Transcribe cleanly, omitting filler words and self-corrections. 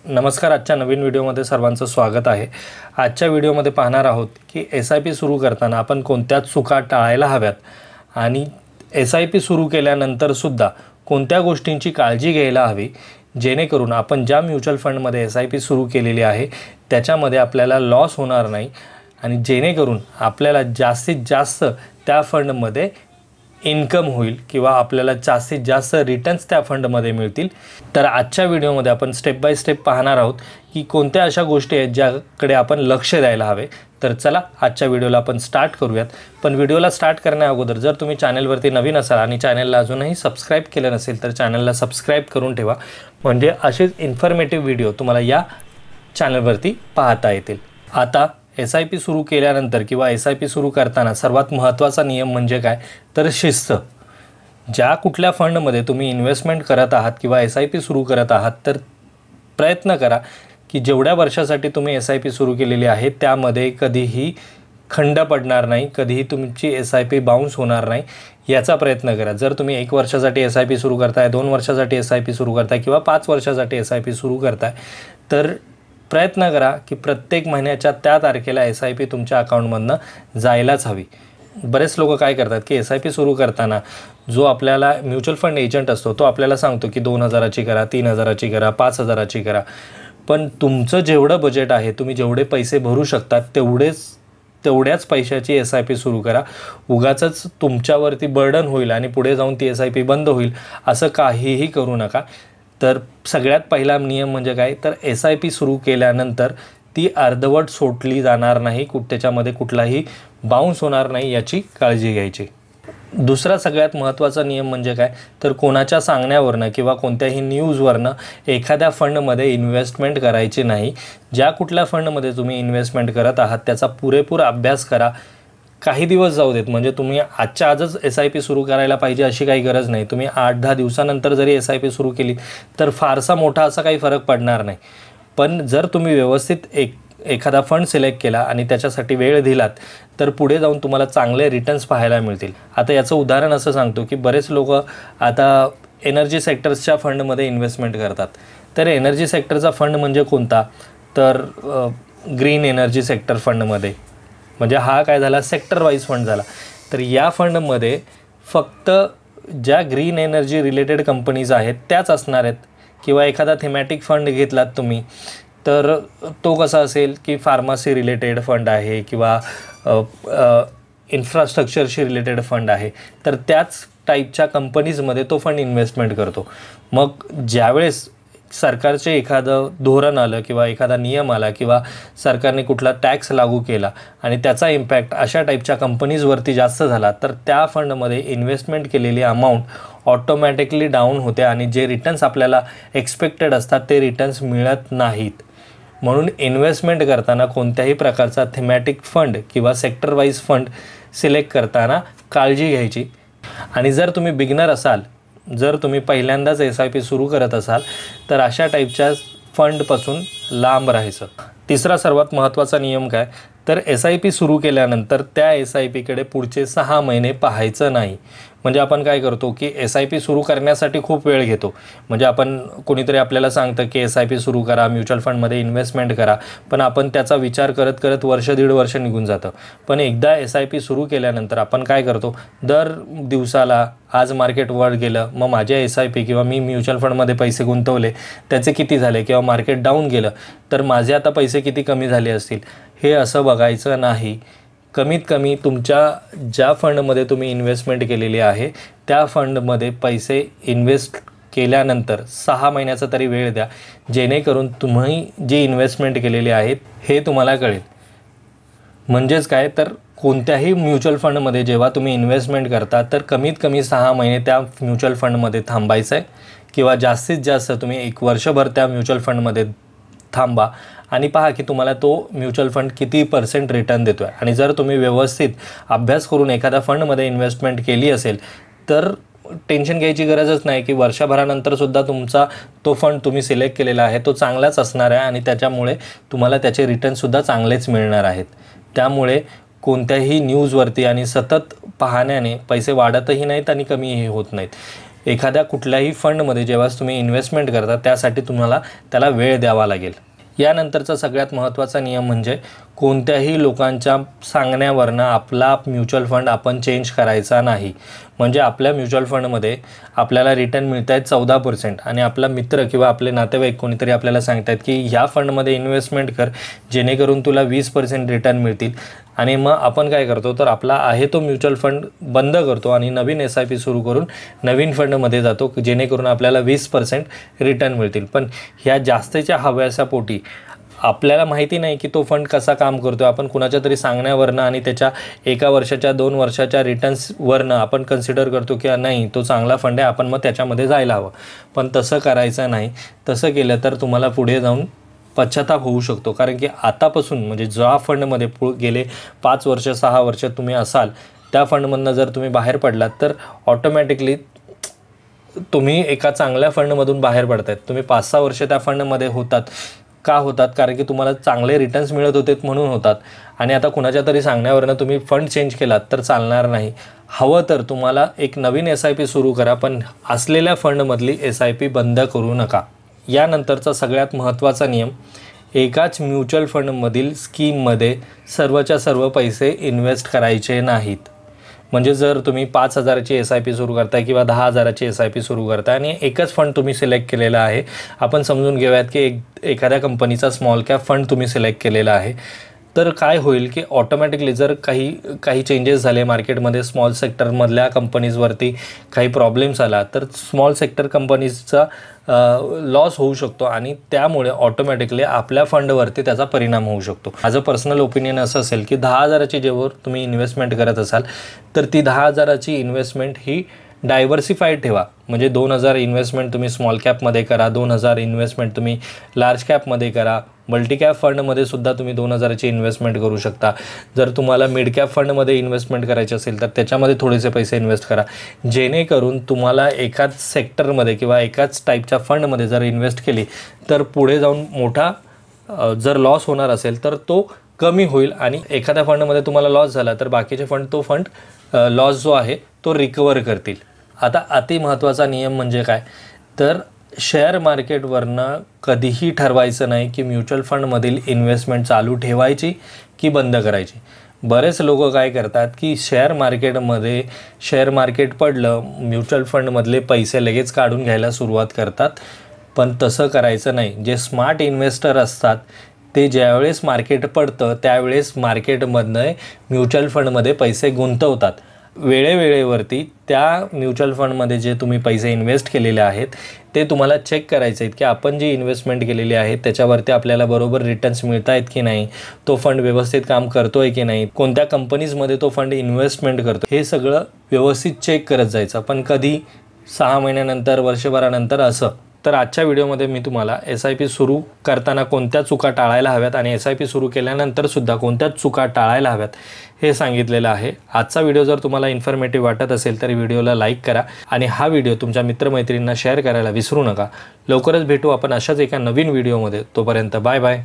नमस्कार. आजच्या नवीन व्हिडिओमध्ये सर्वांचं स्वागत आहे. आजच्या व्हिडिओमध्ये पाहणार आहोत की SIP सुरू करताना आपण कोणत्या चुका टाळायला हव्यात आणि SIP सुरू केल्यानंतरसुद्धा कोणत्या गोष्टींची काळजी घ्यायला हवी, जेणेकरून आपण ज्या म्युच्युअल फंडमध्ये SIP सुरू केलेली आहे त्याच्यामध्ये आपल्याला लॉस होणार नाही आणि जेणेकरून आपल्याला जास्तीत जास्त त्या फंडमध्ये इन्कम होईल किंवा आपल्याला जास्तीत जास्त रिटर्न्स त्या फंडमध्ये मिळतील. तर आजच्या व्हिडिओमध्ये आपण स्टेप बाय स्टेप पाहणार आहोत की कोणत्या अशा गोष्टी आहेत ज्याकडे आपण लक्ष द्यायला हवे. तर चला आजच्या व्हिडिओला आपण स्टार्ट करूयात. पण व्हिडिओला स्टार्ट करण्याअगोदर जर तुम्ही चॅनलवरती नवीन असाल आणि चॅनलला अजूनही सबस्क्राईब केलं नसेल तर चॅनलला सबस्क्राईब करून ठेवा, म्हणजे असेच इन्फॉर्मेटिव्ह व्हिडिओ तुम्हाला या चॅनलवरती पाहता येतील. आता SIP सुरू केल्यानंतर किंवा SIP सुरू करताना सर्वात महत्त्वाचा नियम म्हणजे काय तर शिस्त. ज्या कुठल्या फंडमध्ये तुम्ही इन्व्हेस्टमेंट करत आहात किंवा SIP सुरू करत आहात तर प्रयत्न करा की जेवढ्या वर्षासाठी तुम्ही SIP सुरू केलेली आहे त्यामध्ये कधीही खंड पडणार नाही, कधीही तुमची SIP बाउन्स होणार नाही याचा प्रयत्न करा. जर तुम्ही 1 वर्षासाठी SIP सुरू करताय, 2 वर्षासाठी SIP सुरू करताय किंवा 5 वर्षासाठी SIP सुरू करताय तर प्रयत्न करा की प्रत्येक महिन्याच्या त्या तारखेला SIP तुमच्या अकाउंटमधनं जायलाच हवी. बरेच लोक काय करतात की SIP सुरू करताना जो आपल्याला म्युच्युअल फंड एजंट असतो तो आपल्याला सांगतो की 2,000ची करा, 3,000ची करा, 5,000ची करा. पण तुमचं जेवढं बजेट आहे, तुम्ही जेवढे पैसे भरू शकतात तेवढ्याच पैशाची SIP सुरू करा. उगाचच तुमच्यावरती बर्डन होईल आणि पुढे जाऊन ती SIP बंद होईल असं काहीही करू नका. तर सगळ्यात पहिला नियम म्हणजे काय तर SIP सुरू केल्यानंतर ती अर्धवट सोडली जाणार नाही, त्याच्यामध्ये कुठलाही बाउन्स होणार नाही याची काळजी घ्यायची. दुसरा सगळ्यात महत्त्वाचा नियम म्हणजे काय तर कोणाच्या सांगण्यावरनं किंवा कोणत्याही न्यूजवरनं एखाद्या फंडमध्ये इन्व्हेस्टमेंट करायची नाही. ज्या कुठल्या फंडमध्ये तुम्ही इन्व्हेस्टमेंट करत आहात त्याचा पुरेपूर अभ्यास करा. काही दिवस जाऊ देत, म्हणजे तुम्ही आजच्या आजच SIP सुरू करायला पाहिजे अशी काही गरज नाही. तुम्ही 8-10 दिवसानंतर जरी SIP सुरू केली तर फारसा मोठा असा काही फरक पडणार नाही. पण जर तुम्ही व्यवस्थित एखादा फंड सिलेक्ट केला आणि त्याच्यासाठी वेळ दिलात तर पुढे जाऊन तुम्हाला चांगले रिटर्न्स पाहायला मिळतील. आता याचं उदाहरण असं सांगतो की बरेच लोक आता एनर्जी सेक्टर्सच्या फंडमध्ये इन्व्हेस्टमेंट करतात. तर एनर्जी सेक्टरचा फंड म्हणजे कोणता तर ग्रीन एनर्जी सेक्टर फंडमध्ये, म्हणजे हा काय झाला सेक्टर वाईज फंड झाला. तर या फंडमध्ये फक्त ज्या ग्रीन एनर्जी रिलेटेड कंपनीज आहेत त्याच असणार आहेत. किंवा एखादा थेमॅटिक फंड घेतलात तुम्ही तर तो कसा असेल की फार्मसी रिलेटेड फंड आहे किंवा इन्फ्रास्ट्रक्चरशी रिलेटेड फंड आहे तर त्याच टाईपच्या कंपनीजमध्ये तो फंड इन्व्हेस्टमेंट करतो. मग ज्यावेळेस सरकारचे एखादं धोरण आलं किंवा एखादा नियम आला किंवा सरकारने कुठला टॅक्स लागू केला आणि त्याचा इम्पॅक्ट अशा टाईपच्या कंपनीजवरती जास्त झाला तर त्या फंडमध्ये इन्व्हेस्टमेंट केलेली अमाऊंट ऑटोमॅटिकली डाऊन होते आणि जे रिटर्न्स आपल्याला एक्सपेक्टेड असतात ते रिटर्न्स मिळत नाहीत. म्हणून इन्व्हेस्टमेंट करताना कोणत्याही प्रकारचा थेमॅटिक फंड किंवा सेक्टर वाईज फंड सिलेक्ट करताना काळजी घ्यायची. आणि जर तुम्ही बिगिनर असाल, जर तुम्ही पहिल्यांदाच SIP सुरू करत असाल तर अशा टाईपच्या फंडपासून लांब राहायचं. तिसरा सर्वात महत्त्वाचा नियम काय तर SIP सुरू केल्यानंतर त्या SIPकडे पुढचे 6 महिने पाहायचं नाही. म्हणजे आपण काय करतो की SIP सुरू करण्यासाठी खूप वेळ घेतो. म्हणजे आपण कोणीतरी आपल्याला सांगतं की SIP सुरू करा, म्युच्युअल फंडमध्ये इन्व्हेस्टमेंट करा, पण आपण त्याचा विचार करत करत वर्ष दीड वर्ष निघून जातं. पण एकदा SIP सुरू केल्यानंतर आपण काय करतो, दर दिवसाला आज मार्केट वर गेलं मग माझ्या SIP किंवा मी म्युच्युअल फंडमध्ये पैसे गुंतवले त्याचे किती झाले किंवा मार्केट डाऊन गेलं तर माझे आता पैसे किती कमी झाले असतील हे असं बघायचं नाही. कमीत कमी तुमच्या ज्या फंडमध्ये तुम्ही इन्व्हेस्टमेंट केलेली आहे त्या फंडमध्ये पैसे इन्व्हेस्ट केल्यानंतर 6 महिन्याचा तरी वेळ द्या, जेणेकरून तुम्ही जी इन्व्हेस्टमेंट केलेली आहे हे तुम्हाला कळेल. म्हणजेच काय तर कोणत्याही म्युच्युअल फंडमध्ये जेव्हा तुम्ही इन्व्हेस्टमेंट करता तर कमीत कमी 6 महिने त्या म्युच्युअल फंडमध्ये थांबायचं आहे किंवा जास्तीत जास्त तुम्ही 1 वर्षभर त्या म्युच्युअल फंडमध्ये थांबा आणि पहा की तुम्हाला तो म्युच्युअल फंड किती % रिटर्न देतो आहे. आणि जर तुम्ही व्यवस्थित अभ्यास करून एखाद्या फंडमध्ये इन्व्हेस्टमेंट केली असेल तर टेन्शन घ्यायची गरजच नाही की वर्षभरानंतरसुद्धा तुमचा तो फंड तुम्ही सिलेक्ट केलेला आहे तो चांगलाच असणार आहे आणि त्याच्यामुळे तुम्हाला त्याचे रिटर्नसुद्धा चांगलेच मिळणार आहेत. त्यामुळे कोणत्याही न्यूजवरती आणि सतत पाहण्याने पैसे वाढतही नाहीत आणि कमीही होत नाहीत. एखाद्या कुठल्याही फंडमध्ये जेव्हा तुम्ही इन्व्हेस्टमेंट करता त्यासाठी तुम्हाला त्याला वेळ द्यावा लागेल। यानंतरचा सगळ्यात महत्त्वाचा नियम म्हणजे कोणत्याही लोकांच्या सांगण्यावरनं आपला म्युच्युअल फंड आपण चेंज करायचा नाही। म्हणजे आपल्या म्युच्युअल फंडमध्ये आपल्याला रिटर्न मिळत आहेत 14% आणि आपला मित्र किंवा आपले नातेवाईक कोणीतरी आपल्याला सांगतात की ह्या फंडमध्ये इन्व्हेस्टमेंट कर जेणेकरून तुला 20% रिटर्न मिळतील आणि मग आपण काय करतो तर आपला आहे तो म्युच्युअल फंड बंद करतो आणि नवीन SIP सुरू करून नवीन फंडमध्ये जातो जेणेकरून आपल्याला 20% रिटर्न मिळतील। पण ह्या जास्तीच्या हव्यासापोटी आपल्याला माहिती नाही की तो फंड कसा काम करतो। आपण कुणाच्या तरी सांगण्यावरनं आणि त्याच्या 1 वर्षाच्या 2 वर्षाच्या रिटर्न्सवरनं आपण कन्सिडर करतो की नाही तो चांगला फंड आहे, आपण मग त्याच्यामध्ये जायला हवं। पण तसं करायचं नाही। तसं केलं तर तुम्हाला पुढे जाऊन पश्चाताप होऊ शकतो। कारण की आतापासून म्हणजे ज्या फंडमध्ये गेले 5 वर्ष 6 वर्ष तुम्ही असाल त्या फंडमधनं जर तुम्ही बाहेर पडलात तर ऑटोमॅटिकली तुम्ही एका चांगल्या फंडमधून बाहेर पडतायत। तुम्ही 5-6 वर्ष त्या फंडमध्ये होतात का होतात कारण की तुम्हाला चांगले रिटर्न्स मिळत होते म्हणून होतात आणि आता कुणाच्या तरी सांगण्यावरनं तुम्ही फंड चेंज केलात तर चालणार नाही। हवं तर तुम्हाला एक नवीन SIP सुरू करा, पण असलेल्या फंडमधली SIP बंद करू नका। यानंतरचा सगळ्यात महत्त्वाचा नियम एकाच म्युच्युअल फंडमधील स्कीममध्ये सर्वच्या सर्व पैसे इन्व्हेस्ट करायचे नाहीत। म्हणजे जर तुम्ही 5,000ची SIP सुरू करताय किंवा 10,000ची SIP सुरू करताय आणि एकच फंड तुम्ही सिलेक्ट केलेला आहे, आपण समजून घेऊयात की एखाद्या कंपनीचा स्मॉल कॅप फंड तुम्ही सिलेक्ट केलेला आहे, तर काय होईल की ऑटोमॅटिकली जर काही चेंजेस झाले मार्केटमध्ये, स्मॉल सेक्टरमधल्या कंपनीजवरती काही प्रॉब्लेम्स आला तर स्मॉल सेक्टर कंपनीजचा लॉस होऊ शकतो आणि त्यामुळे ऑटोमॅटिकली आपल्या फंडवरती त्याचा परिणाम होऊ शकतो। माझं पर्सनल ओपिनियन असं असेल की 10,000ची जेव्हा तुम्ही इन्व्हेस्टमेंट करत असाल तर ती 10,000ची इन्व्हेस्टमेंट ही डायव्हर्सिफाईड ठेवा। म्हणजे 2,000 इन्व्हेस्टमेंट तुम्ही स्मॉल कॅपमध्ये करा, 2,000 इन्व्हेस्टमेंट तुम्ही लार्ज कॅपमध्ये करा, मल्टी कॅप फंडमध्ये सुद्धा तुम्ही 2,000ची इन्व्हेस्टमेंट करू शकता। जर तुम्हाला मिड कॅप फंडमध्ये इन्व्हेस्टमेंट करायची असेल तर त्याच्यामध्ये थोडेसे पैसे इन्व्हेस्ट करा, जेणेकरून तुम्हाला एकाच सेक्टरमध्ये किंवा एकाच टाईपच्या फंडमध्ये जर इन्व्हेस्ट केली तर पुढे जाऊन मोठा जर लॉस होणार असेल तर तो कमी होईल आणि एखाद्या फंडमध्ये तुम्हाला लॉस झाला तर बाकीचे फंड तो फंड लॉस जो आहे तो रिकवर करतील। आता अति महत्त्वाचा नियम म्हणजे काय तर शेअर मार्केटवरनं कधीही ठरवायचं नाही की म्युच्युअल फंडमधील इन्व्हेस्टमेंट चालू ठेवायची की बंद करायची। बरेच लोक काय करतात की शेअर मार्केट पडलं म्युच्युअल फंडमधले पैसे लगेच काढून घ्यायला सुरुवात करतात, पण तसं करायचं नाही। जे स्मार्ट इन्व्हेस्टर असतात ते ज्यावेळेस मार्केट पडतं त्यावेळेस मार्केटमधनं म्युच्युअल फंडमध्ये पैसे गुंतवतात। वेळेवरती त्या म्युच्युअल फंडमध्ये जे तुम्ही पैसे इन्व्हेस्ट केलेले आहेत ते तुम्हाला चेक करायचे आहेत की आपण जी इन्व्हेस्टमेंट केलेली आहे त्याच्यावरती आपल्याला बरोबर रिटर्न्स मिळत आहेत की नाही, तो फंड व्यवस्थित काम करतो आहे की नाही, कोणत्या कंपनीजमध्ये तो फंड इन्व्हेस्टमेंट करतो, हे सगळं व्यवस्थित चेक करत जायचं। पण कधी 6 महिन्यानंतर वर्षभरानंतर असं। तर आजच्या व्हिडिओमध्ये मी तुम्हाला SIP सुरू करताना कोणत्या चुका टाळायला हव्यात आणि SIP सुरू केल्यानंतर सुद्धा कोणत्या चुका टाळायला हव्यात हे सांगितलेलं आहे। आजचा व्हिडिओ जर तुम्हाला इन्फॉर्मेटिव्ह वाटत असेल तर व्हिडिओला लाईक करा आणि हा व्हिडिओ तुमच्या मित्रमैत्रिणींना शेअर करायला विसरू नका। लवकरच भेटू आपण अशाच एका नवीन व्हिडिओमध्ये। तोपर्यंत बाय बाय।